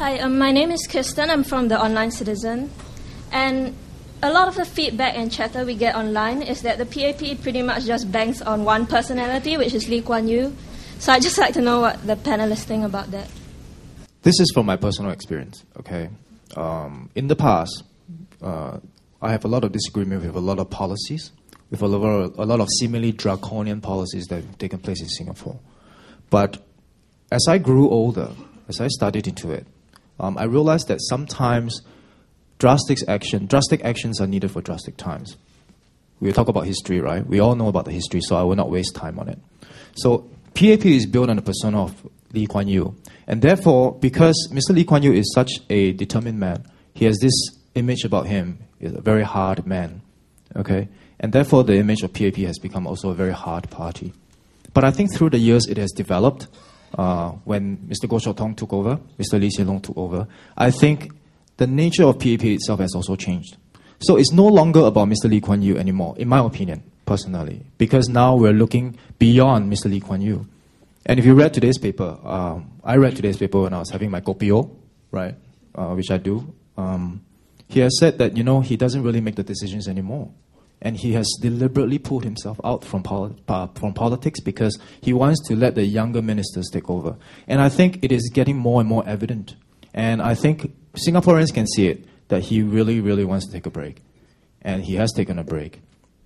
Hi, my name is Kirsten. I'm from the Online Citizen. And a lot of the feedback and chatter we get online is that the PAP pretty much just banks on one personality, which is Lee Kuan Yew. So I'd just like to know what the panelists think about that. This is from my personal experience, okay? In the past, I have a lot of disagreement with a lot of policies, with a lot of seemingly draconian policies that have taken place in Singapore. But as I grew older, as I studied into it, I realized that sometimes drastic actions are needed for drastic times. We talk about history, right? We all know about the history, so I will not waste time on it. So PAP is built on the persona of Lee Kuan Yew. And therefore, because Mr. Lee Kuan Yew is such a determined man, he has this image about him, is a very hard man, okay? And therefore, the image of PAP has become also a very hard party. But I think through the years, it has developed. When Mr. Goh Chok Tong took over, Mr. Lee Hsien Loong took over, I think the nature of PAP itself has also changed. So it's no longer about Mr. Lee Kuan Yew anymore, in my opinion, personally, because now we're looking beyond Mr. Lee Kuan Yew. And if you read today's paper, I read today's paper when I was having my kopi-o, right, which I do. He has said that, he doesn't really make the decisions anymore. And he has deliberately pulled himself out from politics because he wants to let the younger ministers take over. And I think it is getting more and more evident. And I think Singaporeans can see it, that he really, really wants to take a break. And he has taken a break.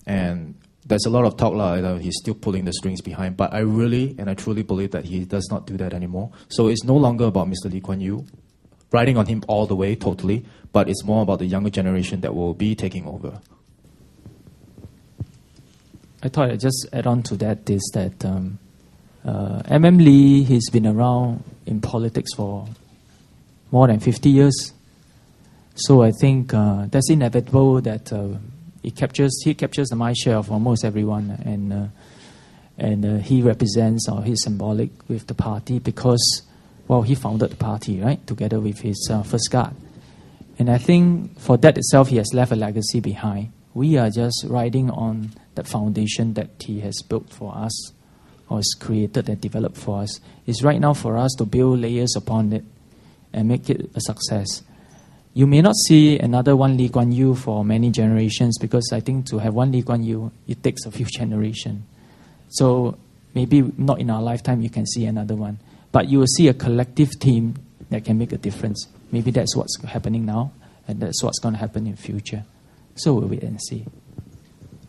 And there's a lot of talk that he's still pulling the strings behind. But I really and I truly believe that he does not do that anymore. So it's no longer about Mr. Lee Kuan Yew, riding on him all the way, totally. But it's more about the younger generation that will be taking over. I thought I'd just add on to that is that MM Lee, he's been around in politics for more than 50 years. So I think that's inevitable that he captures the mind share of almost everyone, and he represents or he's symbolic with the party because, well, he founded the party, right, together with his first guard. And I think for that itself, he has left a legacy behind. We are just riding on that foundation that he has built for us, or has created and developed for us. It's right now for us to build layers upon it and make it a success. You may not see another one Lee Kuan Yew for many generations because I think to have one Lee Kuan Yew, it takes a few generations. So maybe not in our lifetime you can see another one. But you will see a collective team that can make a difference. Maybe that's what's happening now, and that's what's going to happen in future. So we'll wait and see.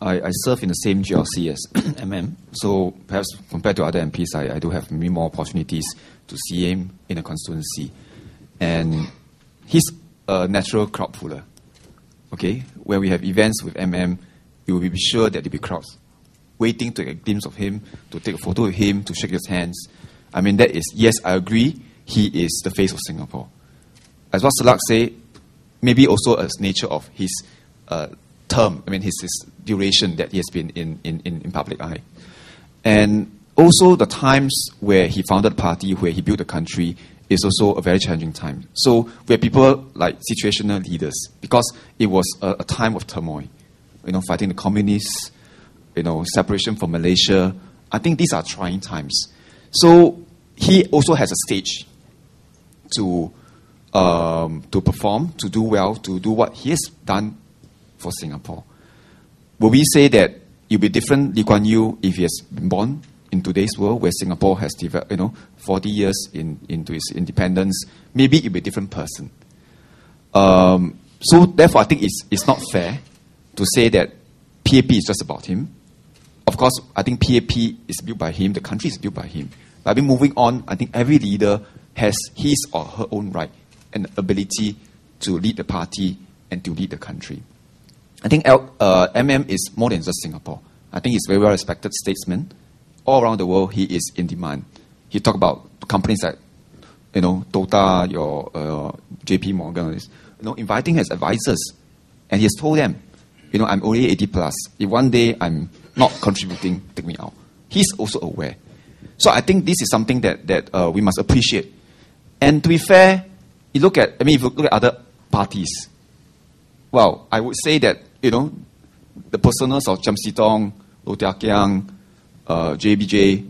I serve in the same GLC as MM, so perhaps compared to other MPs, I do have many more opportunities to see him in a constituency. And he's a natural crowd puller. Okay? When we have events with MM, you will be sure that there will be crowds waiting to get a glimpse of him, to take a photo with him, to shake his hands. I mean, that is, yes, I agree, he is the face of Singapore. As what Salak said, maybe also a nature of his term, I mean his duration that he has been in public eye. And also the times where he founded the party, where he built the country, is also a very challenging time. So we have people like situational leaders, because it was a time of turmoil, fighting the communists, separation from Malaysia. I think these are trying times. So he also has a stage to perform, to do well, to do what he has done for Singapore. Will we say that it will be different, Lee Kuan Yew, if he has been born in today's world where Singapore has developed, 40 years into its independence? Maybe it will be a different person. So therefore, I think it's not fair to say that PAP is just about him. Of course, I think PAP is built by him, the country is built by him. But I mean, moving on, I think every leader has his or her own right and ability to lead the party and to lead the country. I think MM is more than just Singapore. I think he's a very well-respected statesman. All around the world, he is in demand. He talked about companies like, Tota, your JP Morgan, inviting his advisors. And he has told them, I'm only 80 plus. If one day I'm not contributing, take me out. He's also aware. So I think this is something that we must appreciate. And to be fair, if you look at other parties, well, I would say that, the personas of Chiam See Tong, Low Tia Kiang, JBJ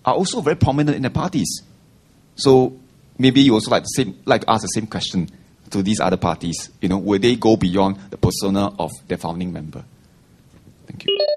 are also very prominent in the parties. So maybe you also like to ask the same question to these other parties. Will they go beyond the persona of their founding member? Thank you.